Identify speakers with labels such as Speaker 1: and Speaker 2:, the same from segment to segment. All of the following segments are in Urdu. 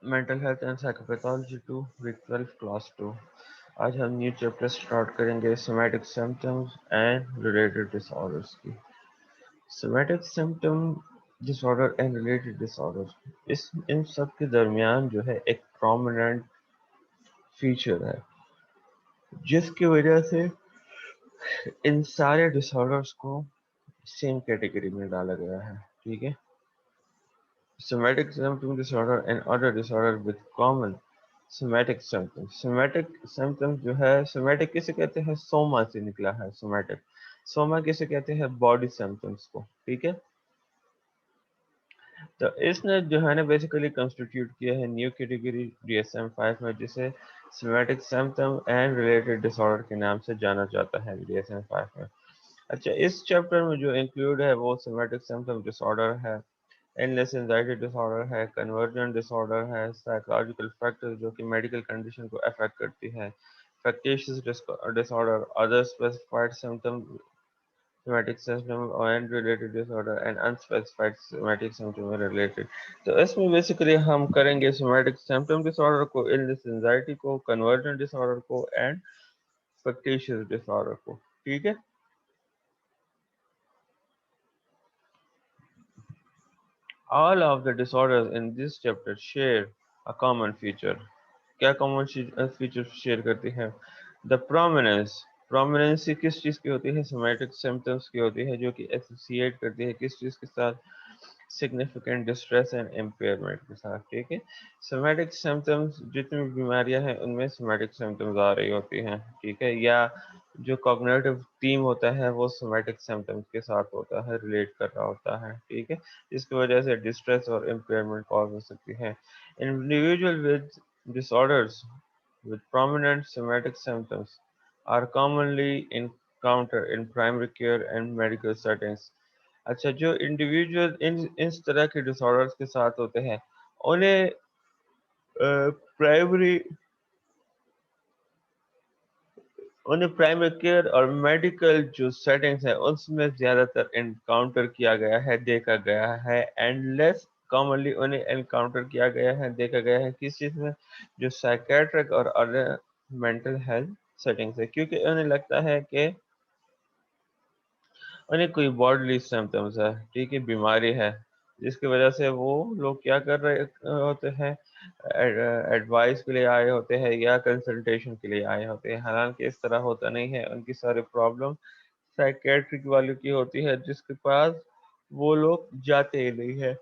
Speaker 1: Mental health and psychopathology 2 week 12 class 2۔ آج ہم نیو چیپٹر سٹارٹ کریں گے somatic symptoms and related disorders کی۔ Somatic symptom dish order and related dish order, ان سب کے درمیان جو ہے ایک پرومیننٹ فیچر ہے جس کی وجہ سے ان سارے ڈس آرڈرز کو سیم کیٹیگری میں ڈالا گیا ہے، ٹھیک ہے۔ Somatic symptom disorder and other disorder with common somatic symptoms۔ somatic symptoms جو ہے somatic کسے کہتے ہیں؟ سوما سے نکلا ہے somatic۔ سوما کسے کہتے ہیں؟ باڈی symptoms کو، ٹھیک ہے۔ تو اس نے جو ہے نا بیسیکلی کنسٹیٹیوٹ کیا ہے نیو کیٹیگری DSM-5 میں، جسے somatic symptom and related disorder کے نام سے جانا جاتا ہے DSM-5 میں۔ اچھا، اس چیپٹر میں جو انکلوڈ ہے وہ somatic symptom disorder ہے، endless anxiety disorder ہے، convergent disorder ہے، psychological factors جو کہ medical condition کو affect کرتی ہے، factitious disorder، other specified symptom somatic symptom and related disorder and unspecified somatic symptom related۔ تو اس میں بیسیکلی ہم کریں گے somatic symptom disorder کو، illness anxiety کو، convergent disorder کو and factitious disorder کو، ٹھیک ہے۔ All of the disorders in this chapter share a common feature۔ کیا کامن فیچر شیئر کرتی ہے؟ دا پرومیننسی کس چیز کی ہوتی ہے؟ سومیٹک سمپٹمس کی ہوتی ہے، جو کہ ایسوسیٹ کرتی ہے کس چیز کے ساتھ؟ سگنیفیکنٹ ڈسٹریس اینڈ امپیئرمنٹ کے ساتھ، ٹھیک ہے۔ سومیٹک سمپٹمس جتنی بیماریاں ہیں ان میں سومیٹک سمپٹمس آ رہی ہوتی ہیں، ٹھیک ہے، یا جو کوگنیٹو تھیم ہوتا ہے وہ سومیٹک سمپٹمس کے ساتھ ہوتا ہے، ریلیٹ کر رہا ہوتا ہے، ٹھیک ہے، جس کی وجہ سے ڈسٹریس اور امپیئرمنٹ کاز ہو سکتی ہے۔ Individual with disorders with prominent somatic symptoms are commonly encountered in primary care and medical settings۔ اچھا، جو انڈیویجول اس طرح کے ڈس آرڈرس کے ساتھ ہوتے ہیں انہیں پرائمری کیئر اور میڈیکل جو سیٹنگز ہیں اس میں زیادہ تر انکاؤنٹر کیا گیا ہے، دیکھا گیا ہے، اینڈ لیس کامنلی انہیں انکاؤنٹر کیا گیا ہے، دیکھا گیا ہے کس چیز میں؟ جو سائکیٹرک اور ادر مینٹل ہیلتھ سیٹنگز ہے، کیونکہ انہیں لگتا ہے کہ انہیں کوئی باڈلی سمپٹمز ہے، ٹھیک ہے، بیماری ہے، جس کی وجہ سے وہ لوگ کیا کر رہے ہوتے ہیں؟ ایڈوائس کے لیے آئے ہوتے ہیں یا کنسلٹیشن کے لیے آئے ہوتے ہیں، حالانکہ اس طرح ہوتا نہیں ہے۔ ان کی ساری پرابلم سائکیٹرک والوں کی ہوتی ہے، جس کے پاس وہ لوگ جاتے ہی نہیں ہے۔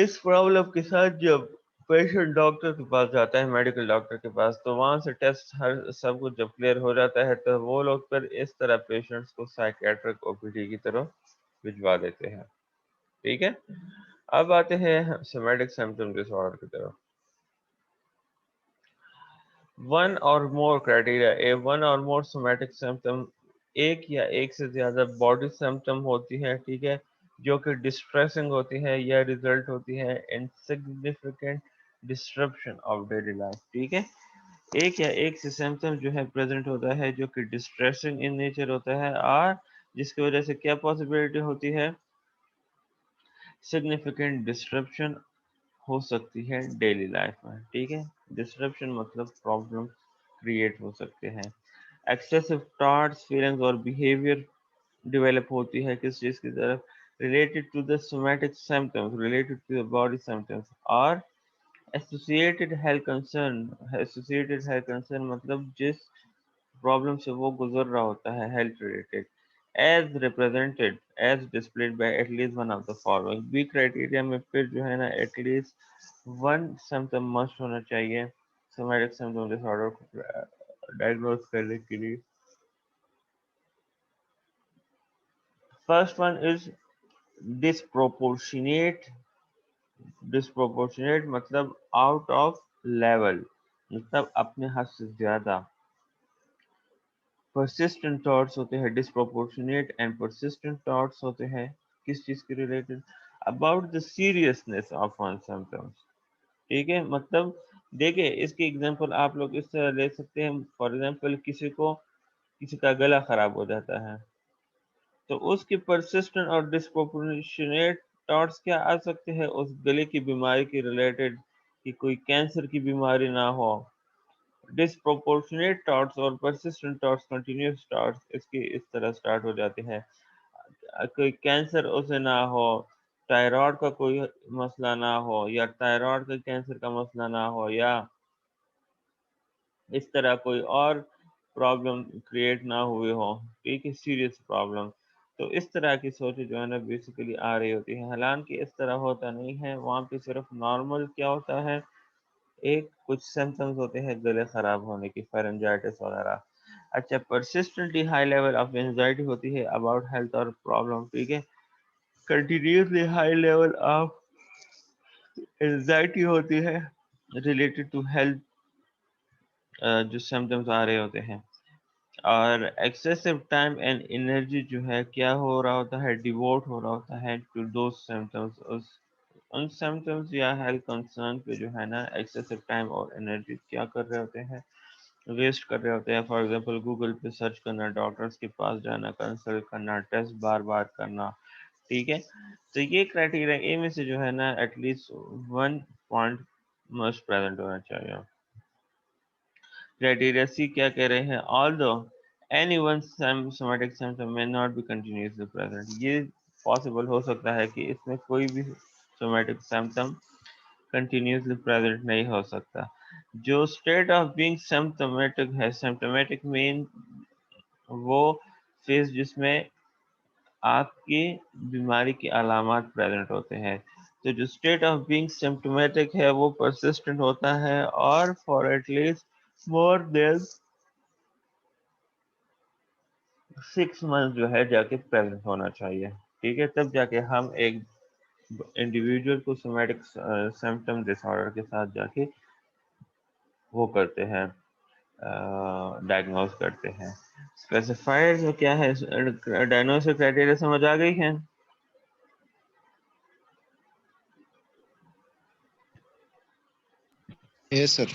Speaker 1: اس پرابلم کے ساتھ جب پیشنٹ ڈاکٹر کے پاس جاتا ہے، میڈیکل ڈاکٹر کے پاس، تو وہاں سے ٹیسٹ ہر سب کچھ جب کلیئر ہو جاتا ہے تو وہ لوگ پھر اس طرح پیشنٹس کو سائکیٹرک OPD کی طرف بھجوا دیتے ہیں، ٹھیک ہے۔ اب آتے ہیں سومیٹک سمپٹم ڈس آرڈر کی طرف۔ ون اور مور کرائٹیریا ون اور مور سومیٹک سمپٹم، ایک یا ایک سے زیادہ باڈی سمپٹم ہوتی ہے، ٹھیک ہے، جو کہ ڈسٹریسنگ ہوتی ہے یا ریزلٹ ہوتی ہے in significant disruption of daily life, ٹھیک ہے۔ ایک یا ایک سے سمپٹم جو ہے پریزنٹ ہوتا ہے جو کہ ڈسٹریسنگ ان نیچر ہوتا ہے، اور جس کی وجہ سے کیا پاسبلٹی ہوتی ہے؟ سگنیفیکنٹ ڈسٹرپشن ہو سکتی ہے ڈیلی لائف میں، ٹھیک ہے۔ ڈسٹرپشن مطلب پرابلم کریٹ ہو سکتے ہیں۔ ایکسیسو تھاٹس، فیلنگز اور بیہیویئر ڈیولپ ہوتی ہے کس چیز کی طرف؟ Related to the somatic symptoms, related to the body symptoms, اور associated health concern. Associated health concern مطلب جس پرابلم سے وہ گزر رہا ہوتا ہے health related, as represented as displayed by at least one of the following. B criteria میں پھر جو ہے نا at least one symptom must ہونا چاہیے سومیٹک سمپٹم ڈس آرڈر کو ڈائگنوز کرنے کے لیے۔ First one is ڈسپروپورشنیٹ۔ ڈسپروپورشنیٹ مطلب آؤٹ آف لیول، مطلب اپنے حد سے زیادہ۔ persistent thoughts ہوتے ہیں disproportionate and persistent thoughts ہوتے ہیں کس چیز کے related? about the seriousness of one symptoms، ٹھیک ہے۔ مطلب دیکھیں اس کی ایگزامپل آپ لوگ اس طرح لے سکتے ہیں، فار ایگزامپل کسی کا گلا خراب ہو جاتا ہے تو اس کی persistent اور disproportionate thoughts کیا آ سکتے ہیں؟ اس گلے کی بیماری کی ریلیٹڈ کہ کوئی کینسر کی بیماری نہ ہو. ڈسپروپورشنیٹ ٹاٹس اور پرسسٹنٹ ٹاٹس کنٹینیوس ٹاٹس اس کی اس طرح سٹارٹ ہو جاتے ہیں. کوئی کینسر اسے نہ ہو, تائرائڈ کا کوئی مسئلہ نہ ہو, یا تائرائڈ کا کینسر کا مسئلہ نہ ہو, یا اس طرح کوئی اور پرابلم کریٹ نہ ہوئے ہو, ٹھیک ہے, سیریس پرابلم. تو اس طرح کی سوچیں جو ہے نا بیسیکلی آ رہی ہوتی ہیں, حالانکہ اس طرح ہوتا نہیں ہے. وہاں پہ صرف نارمل کیا ہوتا ہے, ایک کچھ سمپٹمز ہوتے ہیں گلے خراب ہونے کی, فارنجائٹس وغیرہ. اچھا, پرسسٹنٹلی ہائی لیول آف اینزائٹی ہوتی ہے اباؤٹ ہیلتھ اور پرابلم, ٹھیک ہے. Continuously high level of anxiety ہوتی ہے ریلیٹڈ ٹو ہیلتھ, جو سمپٹمز آ رہے ہوتے ہیں. اور ایکسیسو ٹائم اینڈ انرجی جو ہے کیا ہو رہا ہوتا ہے, ڈیووٹ ہو رہا ہوتا ہے ٹو دوز سمپٹمز, ان سمپٹمز یا ہیلتھ کنسرن پہ جو ہے نا ایکسیسو ٹائم اور انرجی کیا کر رہے ہوتے ہیں, ویسٹ کر رہے ہوتے ہیں. فار ایگزامپل گوگل پہ سرچ کرنا, ڈاکٹرس کے پاس جانا, کنسلٹ کرنا, ٹیسٹ بار بار کرنا, ٹھیک ہے. تو یہ کرائٹیریا اے میں سے جو ہے نا at least 1 point must present ہونا چاہیے. کرائٹیریا سی کیا کہہ رہے ہیں, although any one somatic symptom may not be continuously present. یہ پاسبل ہو سکتا ہے کہ اس میں کوئی بھی somatic symptom کنٹینیوسلی پریزنٹ نہیں ہو سکتا. جو اسٹیٹ آف بینگ سمپٹومیٹک ہے, سمپٹومیٹک مین وہ فیز جس میں آپ کی بیماری کے علامات پریزنٹ ہوتے ہیں. تو جو اسٹیٹ آف بینگ سمپٹومیٹک ہے وہ پرسسٹنٹ ہوتا ہے, اور for at least more than 6 months جو ہے جا کے پریزنٹ ہونا چاہیے, ٹھیک ہے. تب جا کے ہم ایک انڈیویجول کو سومیٹک سمپٹم ڈس آرڈر کے ساتھ جا کے وہ کرتے ہیں, ڈائگنوز کرتے ہیں. اسپیسیفائر جو کیا ہے, ڈائگنوسٹک کرائٹیریا سمجھ آ گئی ہے.
Speaker 2: یس سر.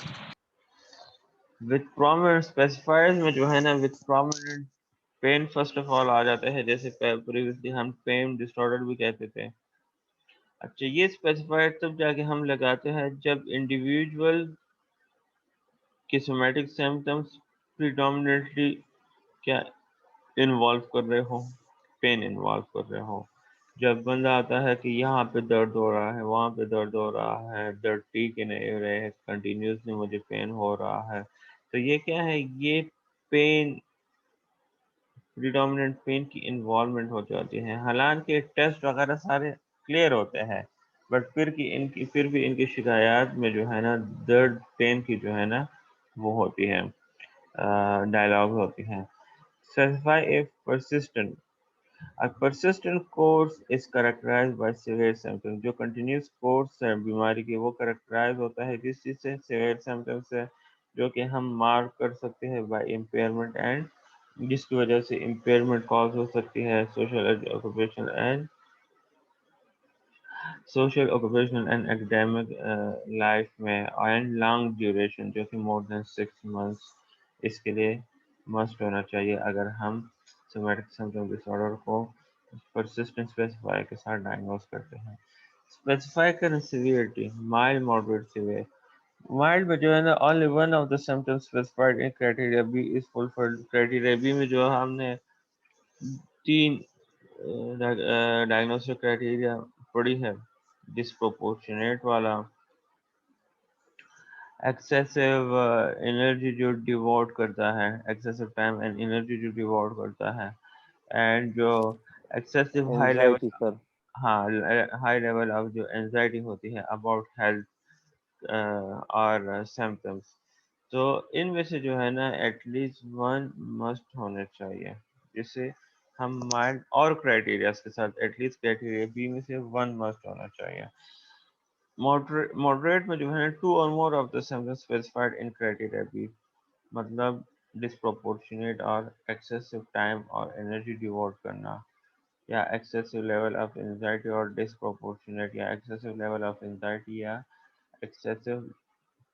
Speaker 1: وتھ پرومیننٹ اسپیسیفائرز میں جو ہے نا with prominent pain first of all آ جاتے ہیں, جیسے پریویسلی ہم پین ڈس آرڈر بھی کہتے تھے. اچھا, یہ اسپیسیفائر تب جا کے ہم لگاتے ہیں جب انڈیویجول کے سومیٹک سمپٹمس پریڈومیننٹلی کیا انوالو کر رہے ہوں, پین انوالو کر رہے ہوں. جب بندہ آتا ہے کہ یہاں پہ درد ہو رہا ہے, وہاں پہ درد ہو رہا ہے, درد ٹھیک ہی نہیں ہو رہے, کنٹینیوسلی مجھے پین ہو رہا ہے, تو یہ کیا ہے, یہ پین پریڈومیننٹ پین کی انوالومنٹ ہو جاتی ہے. حالانکہ ٹیسٹ وغیرہ سارے کلیئر ہوتے ہیں, بٹ پھر بھی ان کی شکایات میں جو ہے نا درد پین کی جو ہے نا وہ ہوتی ہے, ڈائلاگ ہوتی ہیں. Specify a persistent. A persistent course is characterized by severe symptoms. جو کنٹینیوس کورس ہے بیماری کی وہ کریکٹرائز ہوتا ہے کس چیز سے, سیویئر سمپٹمس سے, جو کہ ہم مارک کر سکتے ہیں بائی امپیئرمنٹ, اینڈ جس کی وجہ سے امپیئرمنٹ کاز ہو سکتی ہے social occupational and academic life میں, اینڈ لانگ ڈیوریشن جو کہ مور دین 6 months اس کے لیے مسٹ ہونا چاہیے اگر ہم سومیٹک سمپٹم ڈس آرڈر کو پرسسٹنٹ اسپیسیفائی کے ساتھ ڈائگنوز کرتے ہیں. اسپیسیفائی کریں سیویئرٹی, مائلڈ, ماڈریٹ, سیویئر. مائلڈ میں جو ہے نا only one of the symptoms specified in criteria B is fulfilled. criteria B میں جو ہم نے 3 ڈائگنوسٹک کرائٹیریا پڑھی ہے, ڈسپروپورشنیٹ والا, ایکسیسو انرجی جو ڈیووٹ کرتا ہے, ایکسیسو ٹائم اینڈ انرجی جو ڈیووٹ کرتا ہے, اینڈ جو ایکسیسو ہائی لیول,
Speaker 2: اینزائٹی سر.
Speaker 1: ہاں, ہائی لیول آف جو اینزائٹی ہوتی ہے اباؤٹ ہیلتھ اور سمپٹمس. تو ان میں سے جو ہے نا ایٹ لیسٹ 1 مسٹ ہونے چاہیے, جس سے ہم مائلڈ اور کرائٹیریاز کے ساتھ ایٹ لیسٹ کرائٹیریا بی میں سے 1 مسٹ ہونا چاہیے. ماڈریٹ میں جو ہے 2 اور more of the symptoms specified in criteria B, مطلب ڈسپروپورشنیٹ اور ایکسیسو ٹائم اور انرجی ڈیووٹ کرنا, یا ایکسیسو لیول آف انزائٹی اور ڈسپروپورشنیٹ, یا ایکسیسو لیول آف انزائٹی یا excessive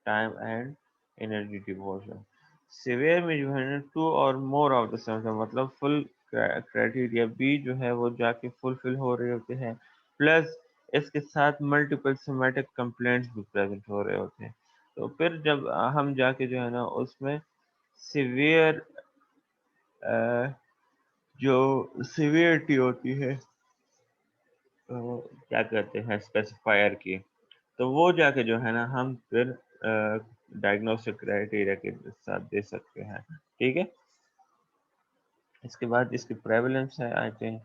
Speaker 1: time and energy devotion. Severe میں جو ہے نا 2 اور مور آف دا سمپٹم, مطلب فل کرائٹیریا بی جو ہے وہ جا کے فلفل ہو رہے ہوتے ہیں, پلس اس کے ساتھ ملٹیپل سومیٹک کمپلینٹس بھی پریزنٹ ہو رہے ہوتے ہیں. تو پھر جب ہم جا کے جو ہے نا اس میں سیویئر جو سیویئرٹی ہوتی ہے کیا کہتے ہیں اسپیسیفائر کی، تو وہ جا کے جو ہے نا ہم پھر ڈائگنوسٹک کرائٹیریا کے ساتھ دے سکتے ہیں. ٹھیک ہے. اس کے بعد اس کی پریولنس ہے. آئی تھنک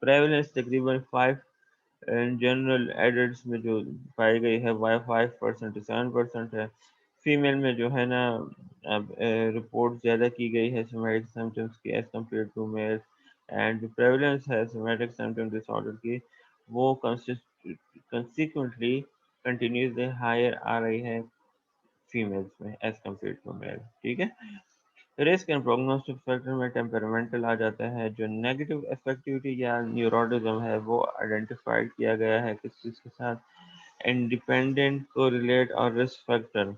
Speaker 1: پریولنس تقریباً 5 جنرل ایڈلٹس میں جو پائی گئی ہے 5% to 7% ہے. فیمیل میں جو ہے نا اب رپورٹ زیادہ کی گئی ہے سومیٹک سمپٹمس کی as compare to male, and جو پریولنس ہے سومیٹک سمپٹم ڈس آرڈر کی وہ کنسیکوئنٹلی کنٹینیوسلی ہائر آ رہی ہے فیمیلز میں ایز کمپیئر ٹو میل. ٹھیک ہے. رسک اینڈ پروگنوسٹک فیکٹر میں ٹیمپرامنٹل آ جاتا ہے. جو نیگیٹو افیکٹیوٹی یا نیورولزم ہے وہ آئیڈینٹیفائڈ کیا گیا ہے کس چیز کے ساتھ، انڈیپینڈنٹ کوریلیٹ اور risk factor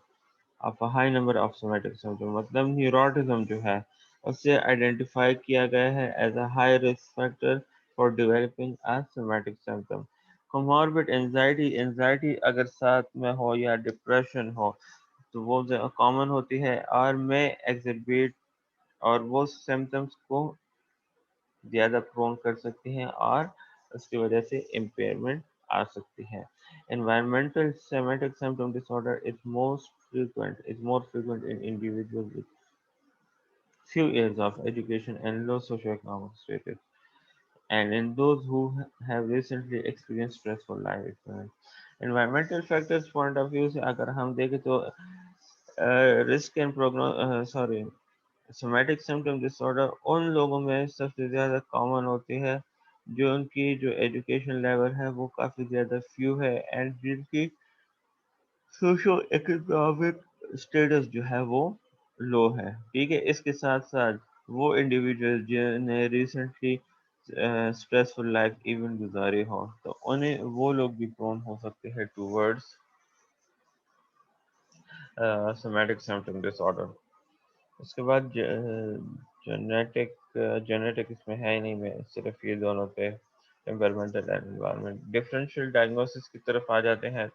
Speaker 1: of high number of somatic symptom, مطلب نیوروٹزم جو ہے اس سے آئیڈینٹیفائی کیا گیا ہے as a high risk factor for developing a somatic symptom. Comorbid anxiety اگر ساتھ میں ہو یا ڈپریشن ہو تو وہ کامن ہوتی ہے اور میں ایگزربیٹ اور وہ سمپٹمس کو زیادہ پرون کر سکتی ہیں اور اس کی وجہ سے امپیئرمنٹ آ سکتی ہے. Environmental somatic symptom disorder is more frequent in individuals with few years of education and low socioeconomic status, and in those who have recently experienced stressful life experience. Environmental factors point of view سے اگر ہم دیکھیں تو risk and sorry somatic symptom dish order ان لوگوں میں سب سے زیادہ کامن ہوتی ہے جو ان کی جو ایجوکیشن لیول ہے وہ کافی زیادہ فیو ہے اینڈ جن کی سوشو اکنامک اسٹیٹس جو ہے وہ لو ہے. ٹھیک ہے. اس کے ساتھ ساتھ وہ انڈیویجول جنہیں ریسنٹلی اسٹریسفل لائف ایونٹ گزارے ہوں تو انہیں وہ لوگ بھی پرون ہو سکتے ہیں ٹوورڈس سومیٹک سمپٹم ڈس آرڈر. اس کے بعد جینیٹک اس میں ہے ہی نہیں، میں صرف یہ دونوں پہ ٹیمپرمنٹل اینڈ انوائرمنٹ ڈفرینشیل ڈائگنوسس کی طرف آ جاتے ہیں.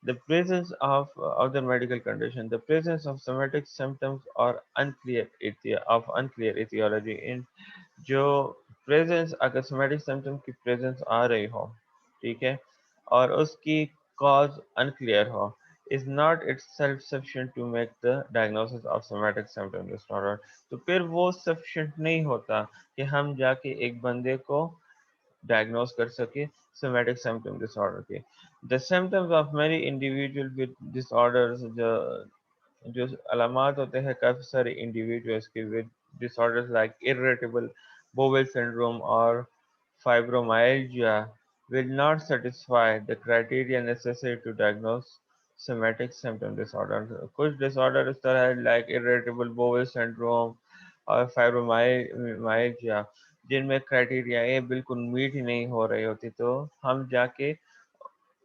Speaker 1: The presence of other medical condition, the presence of somatic symptoms or unclear etiology in جو presence اگر somatic symptom کی presence آ رہی ہو، ٹھیک ہے، اور اس کی cause unclear who is not itself sufficient to make the diagnosis of somatic symptom disorder. تو پھر وہ sufficient نہیں ہوتا کہ ہم جا کے ایک بندے کو ڈائگنوز کر سکے somatic symptom disorder کے. The symptoms of many individuals with disorders جو علامات ہوتے ہیں کافی سارے انڈیویجولس کے with disorders like irritable bowel syndrome اور fibromyalgia will not satisfy the criteria necessary to diagnose somatic symptom disorder. کچھ ڈسآرڈر اس طرح ہے like irritable bowel syndrome اور fibromyalgia جن میں کرائٹیریا یہ بالکل میٹ ہی نہیں ہو رہی ہوتی تو ہم جا کے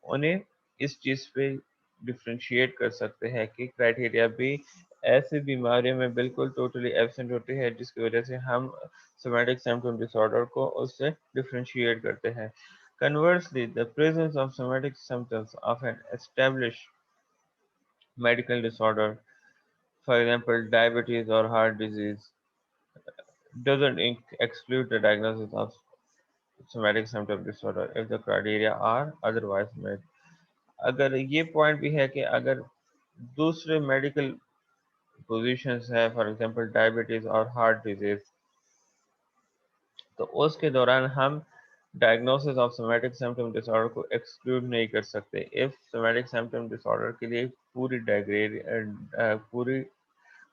Speaker 1: انہیں اس چیز پہ ڈفرینشیٹ کر سکتے ہیں کہ کرائٹیریا بھی ایسی بیماریوں میں بالکل ٹوٹلی ایبسنٹ ہوتی ہے جس کی وجہ سے ہم سومیٹک سمپٹم ڈس آرڈر کو اس سے ڈفرینشیٹ کرتے ہیں. Conversely, the presence of somatic symptoms of an established medical disorder, for example diabetes or heart disease, doesn't exclude the diagnosis of somatic symptom disorder if the criteria are otherwise met. اگر یہ پوائنٹ بھی ہے کہ اگر دوسرے میڈیکل پوزیشنز ہے فار ایگزامپل ڈائبٹیز اور ہارٹ ڈیزیز تو اس کے دوران ہم ڈائگنوسس آف سومیٹک سمپٹم ڈس آرڈر کو ایکسکلوڈ نہیں کر سکتے if somatic symptom dish order کے لیے پوری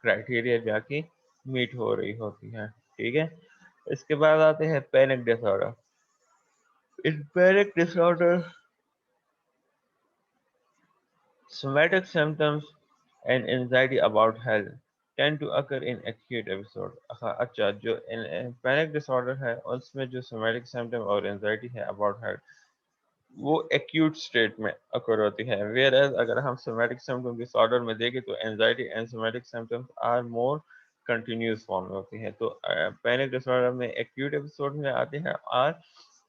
Speaker 1: کرائٹیریا جا کے میٹ ہو رہی ہوتی ہے. ٹھیک ہے. اس کے بعد آتے ہیں پینک ڈس آرڈر. ان پینک ڈس آرڈر somatic symptoms and anxiety about health tend to occur in acute episode. اچھا جو panic disorder ہے اس میں جو somatic symptom اور anxiety ہے about health وہ acute state میں occur ہوتی ہے whereas اگر ہم somatic symptom disorder میں دیکھیں تو anxiety and somatic symptoms are more continuous form میں ہوتی ہیں. تو panic disorder میں acute episode میں آتے ہیں اور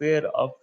Speaker 1: fear of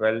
Speaker 1: 12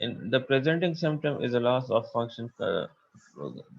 Speaker 1: in the presenting symptom is a loss of function.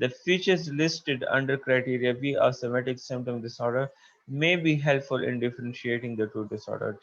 Speaker 1: The features listed under criteria B of somatic symptom disorder may be helpful in differentiating the two disorder.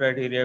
Speaker 1: criteria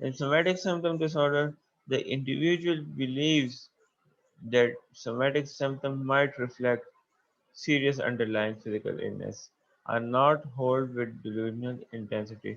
Speaker 1: In somatic symptom disorder, the individual believes that somatic symptom might reflect serious underlying physical illness are not hold with delusional intensity.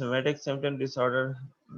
Speaker 1: somatic symptom disorder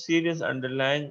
Speaker 1: serious underlying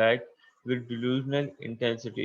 Speaker 1: like with delusional intensity.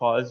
Speaker 1: false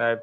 Speaker 1: type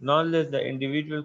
Speaker 1: Knowledge the individual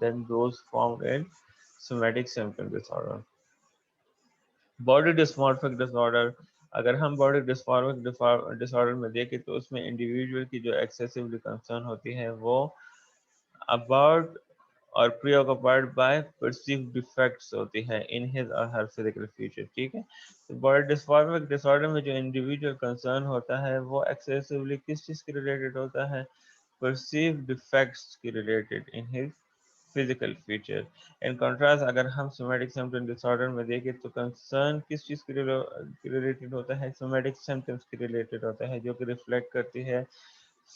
Speaker 1: than those found in somatic symptom disorder. Body dysmorphic disorder. اگر ہم باڈی ڈسارڈر میں دیکھیں تو اس میں انڈیویجول کی جو ایکسیسولی کنسرن ہوتی ہے وہ اباؤٹ اور پری آکوپائڈ بائی پرسیو ڈیفیکٹس ہوتی ہے in his or Hare physical feature. ٹھیک ہے. تو باڈی ڈسفارمک ڈس آرڈر میں جو انڈیویجول کنسرن ہوتا ہے وہ ایکسیسولی کس چیز کے ریلیٹڈ ہوتا ہے؟ پرسیو ڈیفیکٹس کی related in his physical feature. In contrast اگر ہم سومیٹک سمپٹم ڈس آرڈر میں دیکھیں تو کنسرن کس چیز کے ریلیٹڈ ہوتا ہے؟ سومیٹک سمپٹمس کے ریلیٹڈ ہوتا ہے جو کہ ریفلیکٹ کرتی ہے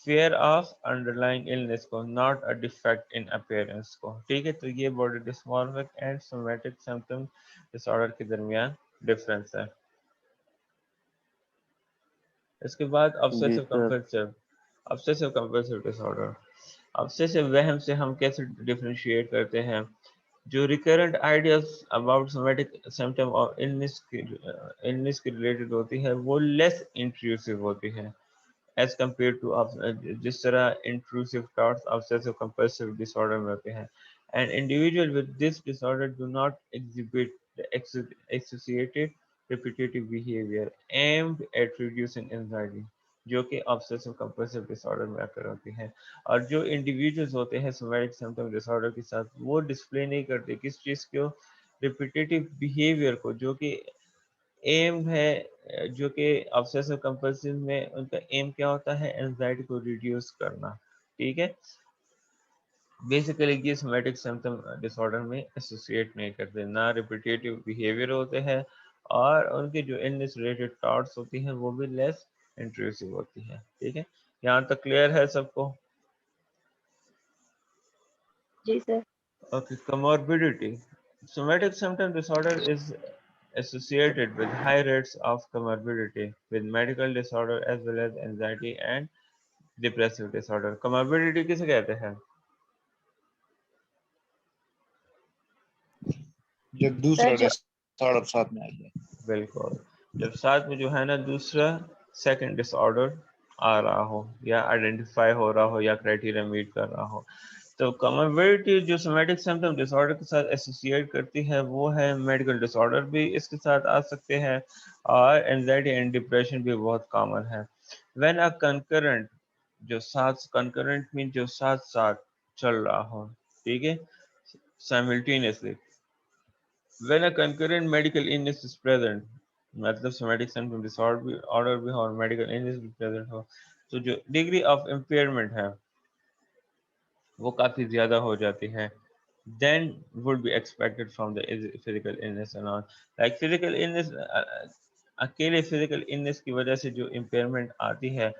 Speaker 1: فیئر آف انڈرلائنگ illness کو, not a defect in appearance کو. ٹھیک ہے. تو یہ body dysmorphic and somatic symptom dish order کے درمیان ڈفرینس ہے. اس کے بعد
Speaker 3: جی
Speaker 1: obsessive
Speaker 3: sir.
Speaker 1: compulsive disorder. obsessive وہم سے ہم کیسے ڈفرینشیٹ کرتے ہیں؟ جو recurrent ideas about somatic symptom اور illness کی ریلیٹڈ ہوتی ہے وہ لیس انٹروسیو ہوتی ہے as compared to جس طرح intrusive thoughts obsessive compulsive disorder میں ہوتے ہیں. An individual with this disorder do not exhibit the associated repetitive behavior aimed at reducing anxiety جو کہ obsessive compulsive disorder میں اکر ہوتی ہے. اور جو انڈیویجولز ہوتے ہیں somatic symptom disorder کے ساتھ وہ ڈسپلے نہیں کرتے کس چیز کو؟ repetitive behavior کو, جو کہ ایم ہے, جو کہ obsessive compulsive میں ان کا ایم کیا ہوتا ہے؟ اینزائٹی کو ریڈیوس کرنا. ٹھیک ہے. بیسیکلی یہ سومیٹک سمپٹم ڈس آرڈر میں ایسوسیٹ نہیں کرتے, نہ ریپیٹیٹیو بیہیویئر ہوتے ہیں اور ان کے جو illness ریلیٹڈ تھاٹس ہوتی ہیں وہ بھی لیس انٹروسیو ہوتی ہیں. ٹھیک ہے. یہاں تک کلیئر ہے سب کو؟
Speaker 2: جی سر.
Speaker 1: Okay, comorbidity. Somatic symptom disorder is associated with high rates of comorbidity with medical disorder as well as anxiety and depressive disorder. Comorbidity کسے کہتے ہیں؟
Speaker 3: جب دوسرا
Speaker 2: سر جو
Speaker 3: ڈس آرڈر ساتھ میں آ جائے.
Speaker 1: بالکل. جب ساتھ میں جو ہے نا دوسرا سیکنڈ ڈس آرڈر آ رہا ہو یا آئیڈینٹیفائی ہو رہا ہو یا کرائٹیریا میٹ کر رہا ہو. تو کمربیڈیٹی جو سومیٹک سمپٹم ڈس آرڈر کے ساتھ ایسوسیٹ کرتی ہے وہ ہے میڈیکل ڈس آرڈر بھی اس کے ساتھ آ سکتے ہیں اور اینزائٹی اینڈ ڈپریشن بھی بہت کامن ہے. وین اے کنکرنٹ جو کنکرنٹ میں جو ساتھ ساتھ چل رہا ہو. ٹھیک ہے. Simultaneously when a concurrent medical illness is present, مطلب somatic symptom disorder بھی ہو اور medical illness بھی present ہو تو جو ڈگری آف امپیئرمنٹ ہے وہ کافی زیادہ ہو جاتی ہے. then would be expected from the physical illness alone. like physical illness اکیلے physical illness کی وجہ سے جو امپیئرمنٹ آتی ہے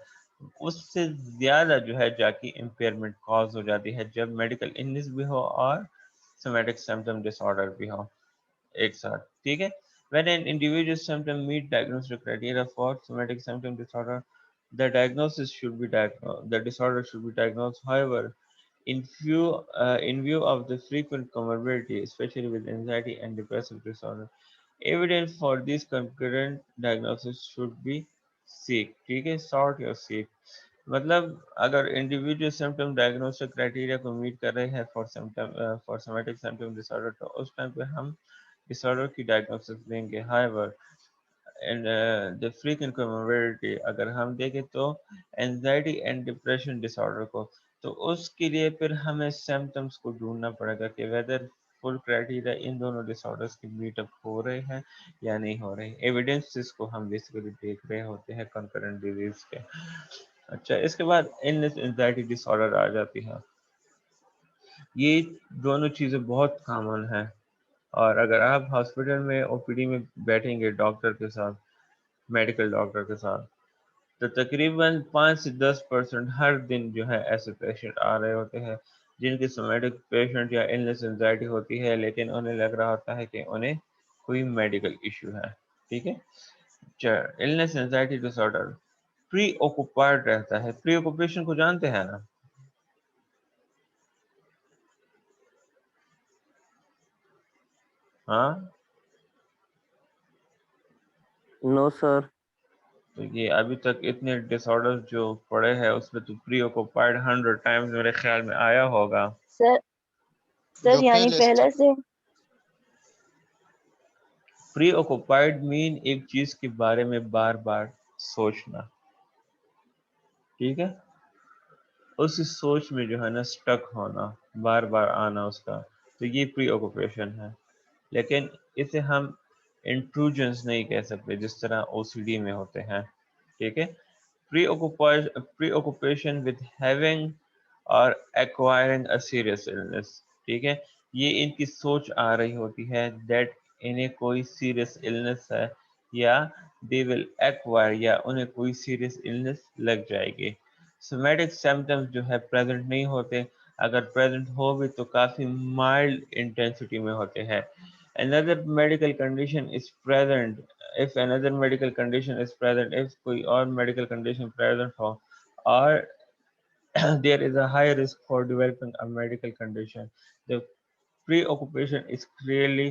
Speaker 1: اس سے زیادہ جو ہے جا کے امپیئرمنٹ کاز ہو جاتی ہے جب میڈیکل illness بھی ہو اور somatic symptom disorder بھی ہو ایک ساتھ. ٹھیک ہے. when an individual symptom meet diagnostic criteria for somatic symptom disorder, the disorder should be diagnosed. However, in view of the frequent comorbidity, especially with anxiety and depressive disorder, evidence for these concurrent diagnosis should be seek. ٹھیک ہے. sort or seek مطلب اگر انڈیویجول سمپٹم ڈائگنوسٹک کرائٹیریا کو میٹ کر رہے ہیں فار سومیٹک سمپٹم ڈس آرڈر تو اس ٹائم پہ ہم ڈس آرڈر کی ڈائگنوسس دیں گے. however the frequent comorbidity اگر ہم دیکھیں تو اینزائٹی اینڈ ڈپریشن ڈس آرڈر کو تو اس کے لیے پھر ہمیں سمپٹمس کو ڈھونڈنا پڑے گا کہ ویدر فل کرائٹیریا ان دونوں ڈس آرڈرس کے میٹ اپ ہو رہے ہیں یا نہیں ہو رہے. ایویڈنسز کو ہم بیسیکلی دیکھ رہے ہوتے ہیں کنکرنٹ ڈیزیز کے. اچھا. اس کے بعد illness اینزائٹی ڈس آرڈر آ جاتی ہے. یہ دونوں چیزیں بہت کامن ہیں اور اگر آپ ہاسپٹل میں او پی ڈی میں بیٹھیں گے ڈاکٹر کے ساتھ میڈیکل ڈاکٹر کے ساتھ تو تقریباً 5 سے 10% ہر دن جو ہے ایسے پیشنٹ آ رہے ہوتے ہیں جن کی سومیٹک پیشنٹ یا illness اینزائٹی ہوتی ہے لیکن انہیں لگ رہا ہوتا ہے کہ انہیں کوئی میڈیکل ایشو ہے. ٹھیک ہے. illness اینزائٹی ڈس آرڈر پری اوکوپائڈ رہتا ہے. پری اوکوپیشن کو جانتے ہیں نا؟ ہاں.
Speaker 3: نو سر.
Speaker 1: تو یہ ابھی تک اتنے ڈس آرڈر جو پڑے ہیں اس میں تو پری اوکوپائڈ 100 ٹائمز میرے خیال میں آیا ہوگا.
Speaker 2: سر
Speaker 3: جو
Speaker 2: یعنی
Speaker 3: پہلے
Speaker 2: پہلے سے
Speaker 1: پری آکوپائڈ مین ایک چیز کے بارے میں بار بار سوچنا، ٹھیک ہے، اس سوچ میں جو ہے نا سٹک ہونا، بار بار آنا اس کا، تو یہ پری آکوپیشن ہے. لیکن اسے ہم انٹروجنس نہیں کہہ سکتے جس طرح او سی ڈی میں ہوتے ہیں، ٹھیک ہے. پری آکوپیشن with having اور acquiring a serious illness، ٹھیک ہے، یہ ان کی سوچ آ رہی ہوتی ہے دیٹ انہیں کوئی سیریس illness ہے، یا they will acquire، یا انہیں کوئی سیریس illness لگ جائے گی. سومیٹک سمپٹمز جو ہے پریزنٹ نہیں ہوتے، اگر پریزنٹ ہو بھی تو کافی مائلڈ انٹینسٹی میں ہوتے ہیں. Another medical condition is present if another medical condition is present if کوئی اور medical condition present ہو اور there is a high risk for developing a medical condition. The preoccupation is clearly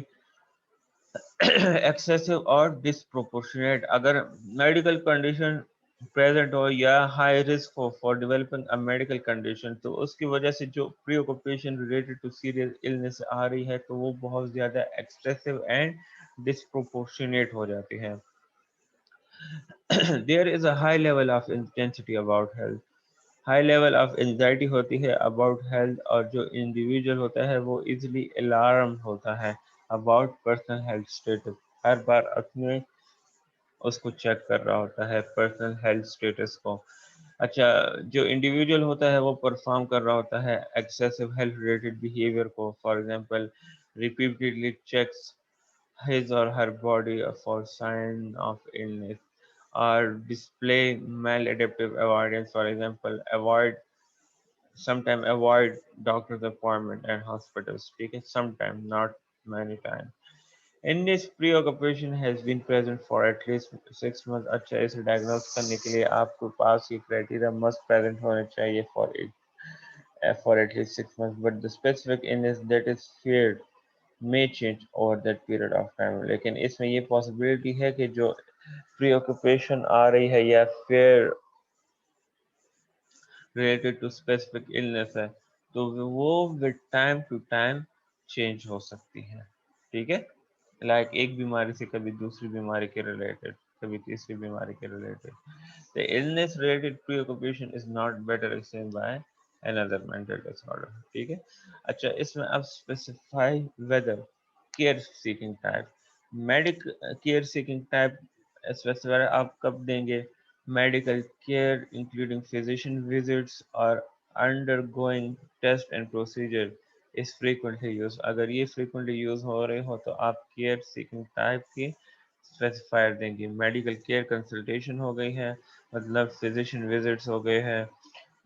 Speaker 1: excessive or disproportionate. اگر medical condition present ہو یا high risk who for developing a medical condition تو اس کی وجہ سے جو preoccupation related to serious illness آ رہی ہے تو وہ بہت زیادہ excessive and disproportionate ہو جاتی ہے. There is a high level of intensity about health. High level of anxiety ہوتی ہے اباؤٹ ہیلتھ، اور جو انڈیویجول ہوتا ہے وہ ایزلی الارم ہوتا ہے اباؤٹ پرسنل ہیلتھ اسٹیٹس، ہر بار اپنے اس کو چیک کر رہا ہوتا ہے پرسنل ہیلتھ اسٹیٹس کو. اچھا، جو انڈیویجول ہوتا ہے وہ پرفارم کر رہا ہوتا ہے ایکسیسو ہیلتھ ریلیٹڈ بیہیویئر کو، for example repeatedly checks his or her body for sign of illness or display maladaptive avoidance, for example sometime avoid doctor's appointment and hospitals, ٹھیک ہے، sometime not many times. Illness preoccupation has been present for at least 6 months. اچھا، اسے ڈائگنوز کرنے کے لیے آپ کے پاس یہ کرائٹیریا مسٹ پریزنٹ ہونے چاہیے for at least 6 months, but the specific illness that is feared may change over that period of time. لیکن اس میں یہ پاسبلٹی ہے کہ جو پری آکوپیشن آ رہی ہے یا fear related to specific illness ہے تو وہ with time to time change ہو سکتی ہے، ٹھیک ہے. لائک ایک بیماری سے کبھی دوسری بیماری کے ریلیٹڈ، کبھی تیسری بیماری کے related. The illness related preoccupation is not better explained by another mental disorder، ٹھیک ہے. اچھا، اس میں اب specify whether care seeking type medical care seeking type specify آپ کب دیں گے؟ Medical care including physician visits اور undergoing test and procedure is frequently use. اگر یہ فریکوینٹلی یوز ہو رہے ہو تو آپ کیئر سیکنگ ٹائپ کی اسپیسیفائر دیں گے. میڈیکل کیئر کنسلٹیشن ہو گئی ہے، مطلب فزیشین وزٹس ہو گئے ہیں،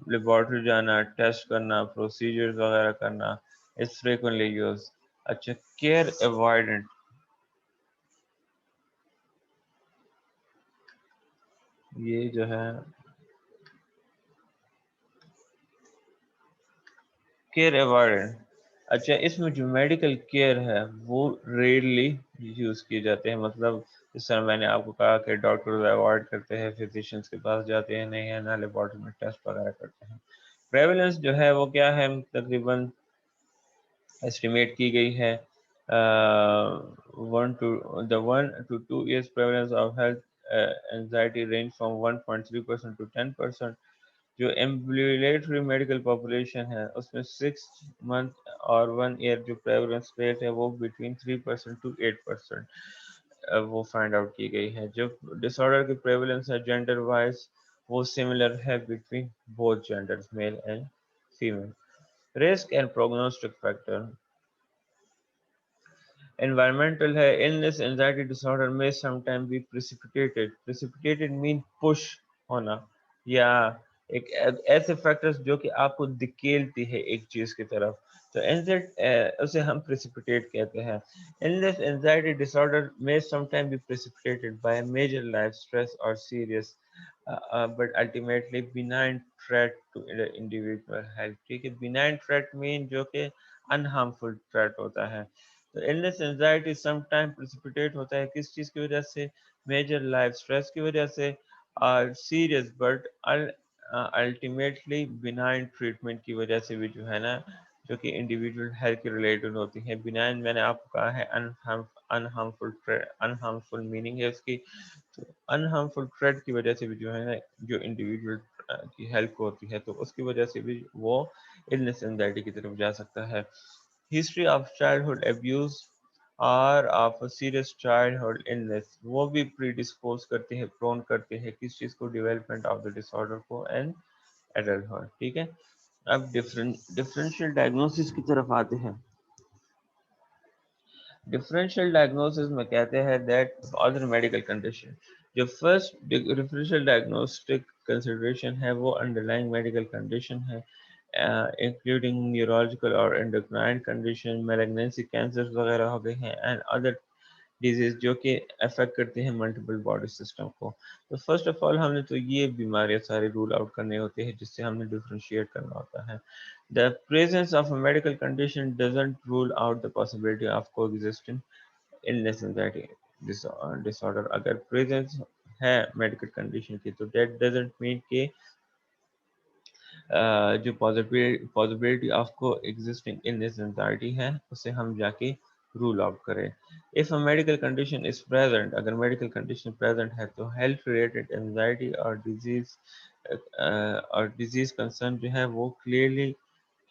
Speaker 1: لیبارٹری جانا، ٹیسٹ کرنا، پروسیجرز وغیرہ کرنا، از فریکوینٹلی یوز. اچھا، کیئر اوائڈنٹ، یہ جو ہے کیئر اوائڈنٹ. اچھا، اس میں جو میڈیکل کیئر ہے وہ ریئرلی یوز کیے جاتے ہیں، مطلب اس طرح میں نے آپ کو کہا کہ ڈاکٹر اوائڈ کرتے ہیں، فزیشینس کے پاس جاتے ہیں نہیں ہے، نہ لیبارٹری میں ٹیسٹ وغیرہ کرتے ہیں. پریولنس جو ہے وہ کیا ہے، تقریباً اسٹیمیٹ کی گئی ہے 1 to 2 years prevalence of health anxiety range from 1.3% to 10%. جو ایمبولیٹری میڈیکل پاپولیشن ہے اس میں 6 month اور 1 year جو پریولنس ریٹ ہے وہ بٹوین 3% to 8% وہ فائنڈ آؤٹ کی گئی ہے. جو ڈس آرڈر کی پریولنس ہے جینڈر وائز وہ سملر ہے between both gender male and female. Risk and prognostic factor environmental ہے. illness anxiety disorder may sometimes be precipitated mean push ہونا یا ایک ایسے فیکٹرز جو کہ آپ کو دکیلتی ہے ایک چیز کی طرف، تو اسے ہم precipitate کہتے ہیں. illness anxiety disorder may sometimes be precipitated by a major life stress or serious but ultimately benign threat to the individual health. ٹھیک ہے، benign threat mean جو کہ unharmful threat ہوتا ہے. تو illness anxiety sometimes precipitate ہوتا ہے کس چیز کی وجہ سے؟ میجر لائف اسٹریس کی وجہ سے، اور serious but ultimately benign treatment کی وجہ سے بھی جو ہے نا جو کہ انڈیویجول ہیلتھ کے ریلیٹڈ ہوتی ہیں. بنائن میں نے آپ کو کہا ہے انہارمفل میننگ ہے اس کی. تو انہارمفل ٹریڈ کی وجہ سے بھی جو ہے نا جو انڈیویجول کی ہیلتھ کو ہوتی ہے تو اس کی وجہ سے بھی وہ النس اینزائٹی کی طرف جا سکتا ہے. ہسٹری آف چائلڈہڈ ابیوز اور آف سیریس چائلڈہڈ النس وہ بھی پری ڈسپوز کرتے ہیں پرون کرتے ہیں کس چیز کو ڈیولپمنٹ آف دا ڈس آرڈر کو اینڈ ایڈلٹہڈ. ٹھیک ہے. اب ڈفرینشیل ڈائگنوسس کی طرف آتے ہیں. ڈفرینشیل ڈائگنوسس میں کہتے ہیں دیٹ ادر میڈیکل کنڈیشن. جو فرسٹ ڈفرینشیل ڈائگنوسٹک کنسیڈریشن ہے وہ انڈر لائنگ میڈیکل کنڈیشن ہے انکلوڈنگ نیورولوجیکل اور انڈوکرائن کنڈیشن میلگنینسی کینسر وغیرہ ہو گئے ہیں اینڈ ادر ڈیزیز جو کہ افیکٹ کرتے ہیں ملٹیپل باڈی سسٹم کو. تو فرسٹ آف آل ہم نے تو یہ بیماریاں سارے رول آؤٹ کرنے ہوتے ہیں جس سے ہم نے ڈفرینشیٹ کرنا ہوتا ہے. The presence of a medical condition doesn't rule out the possibility of coexisting illness anxiety disorder. اگر presence ہے medical condition کی تو that doesn't mean کہ جو possibility of coexisting illness anxiety ہے اسے ہم جا کے rule out کریں. If a medical condition is present, اگر medical condition present ہے تو health related anxiety اور disease concern جو ہے وہ clearly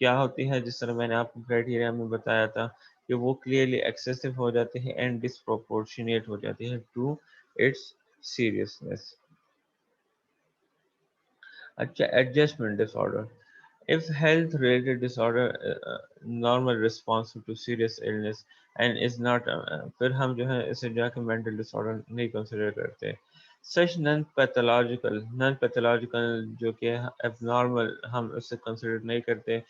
Speaker 1: کیا ہوتی ہے جس طرح میں نے آپ کو کرائٹیریا میں بتایا تھا کہ وہ کلیئرلی ایکسیسو ہو جاتے ہیں اینڈ ڈسپروپورشنیٹ ہو جاتے ہیں ٹو اٹس سیریسنس. اچھا ایڈجسٹمنٹ ڈس آرڈر. If health related disorder normal response to serious illness and is not پھر ہم جو ہے اسے جا کے mental disorder نہیں consider کرتے. Such non pathological جو کہ abnormal ہم اسے consider نہیں کرتے.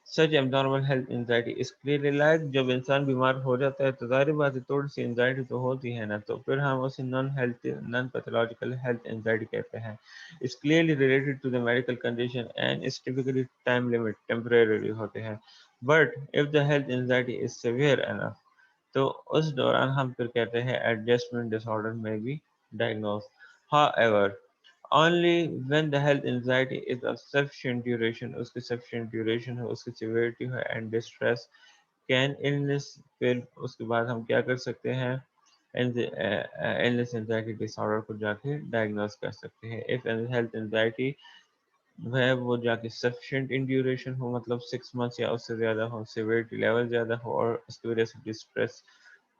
Speaker 1: Such abnormal health anxiety is clearly like جب انسان بیمار ہو جاتا ہے تو ظاہر بات ہے تھوڑی سی انزائٹی تو ہوتی ہے نا تو پھر ہم اسے non pathological health anxiety کہتے ہیں. Is clearly related to the medical condition and is typically time limit temporarily ہوتے ہیں. But if the health anxiety is severe enough تو اس دوران ہم پھر کہتے ہیں adjustment disorder may be diagnosed. However, only when the health anxiety is of sufficient duration اس کی sufficient duration ہے اس کی severity ہے and distress can illness پھر اس کے بعد ہم کیا کر سکتے ہیں illness anxiety disorder کو جا کے ڈائگنوز کر سکتے ہیں. If health anxiety ہے وہ جا کے sufficient in duration ہو مطلب 6 months یا اس سے زیادہ ہو severity level زیادہ ہو اور اس کی وجہ سے ڈسٹریس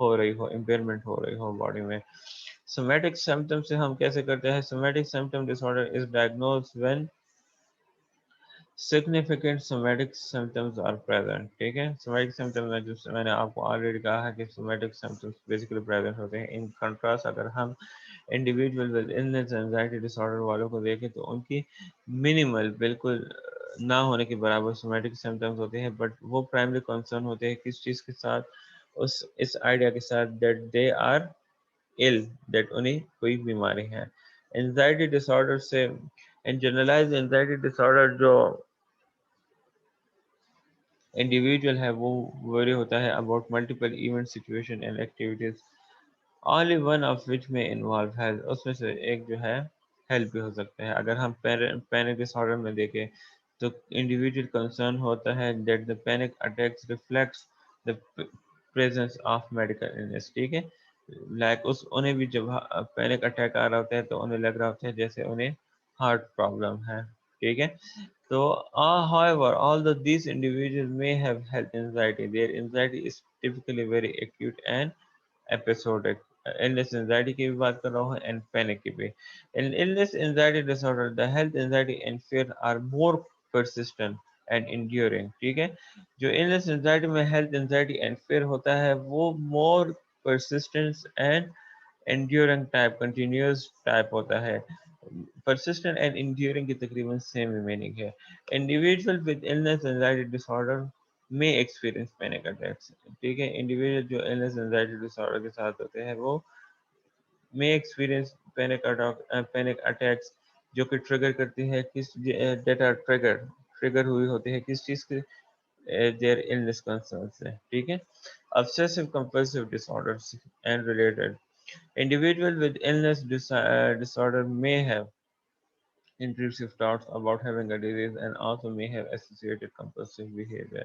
Speaker 1: ہو رہی ہو امپیئرمنٹ ہو رہی ہو باڈی میں. somatic symptoms سے ہم کیسے کرتے ہیں somatic symptom disorder is diagnosed when significant somatic symptoms are present. ٹھیک ہے. somatic symptoms میں جو میں نے آپ کو آلریڈی کہا ہے کہ somatic symptoms basically present ہوتے ہیں. in contrast اگر ہم individual with illness anxiety disorder والوں کو دیکھیں تو ان کی minimal بالکل نہ ہونے کے برابر somatic symptoms ہوتے ہیں بٹ وہ primary concern ہوتے ہیں کس چیز کے ساتھ اس آئیڈیا کے ساتھ that they are ill that انہیں کوئی بیماری ہے. anxiety disorder سے and generalized anxiety disorder جو انڈیویجول ہے وہ ویری ہوتا ہے about multiple event situation and activities only one of which may involve health. اس میں سے ایک جو ہے health بھی ہو سکتا ہے. اگر ہم panic disorder میں دیکھیں تو individual concern ہوتا ہے that the panic attacks reflects the presence of medical illness. ٹھیک ہے. لائک انہیں بھی جب پینک اٹیک آ رہا ہوتا ہے تو انہیں لگ رہا ہوتا ہے جیسے انہیں ہارٹ پرابلم ہے. ٹھیک ہے. So, however, although these individuals may have health anxiety, their anxiety is typically very acute and episodic. Illness anxiety کی بھی بات کر رہا ہوں and panic کی بھی. In illness anxiety disorder, the health anxiety and fear are more persistent and enduring. ٹھیک ہے. جو illness anxiety میں health anxiety and fear ہوتا ہے وہ more persistent and enduring type, continuous type ہوتا ہے. persistent and enduring کی تقریباً same meaning ہے. Individual with illness anxiety disorder may experience panic attacks. ٹھیک ہے. Individual جو illness anxiety disorder کے ساتھ ہوتے ہیں وہ may experience panic attacks جو کہ ٹریگر کرتی ہے کس ڈیٹا ٹریگر ہوئی ہوتی ہے کس چیز کے their illness concerns سے. ٹھیک ہے. obsessive compulsive disorders and related. Individual with illness disorder may have intrusive thoughts about having a disease and also may have associated compulsive behavior.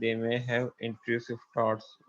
Speaker 1: they may have intrusive thoughts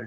Speaker 1: a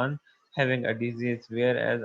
Speaker 1: on having a disease, whereas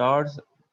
Speaker 1: thoughts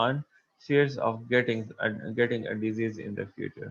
Speaker 1: on fears of getting a disease in the future.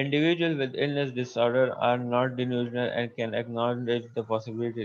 Speaker 1: Individuals with illness disorder are not delusional and can acknowledge the possibility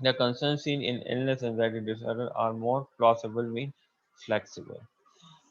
Speaker 1: The concerns seen in illness anxiety disorder are more plausible mean flexible.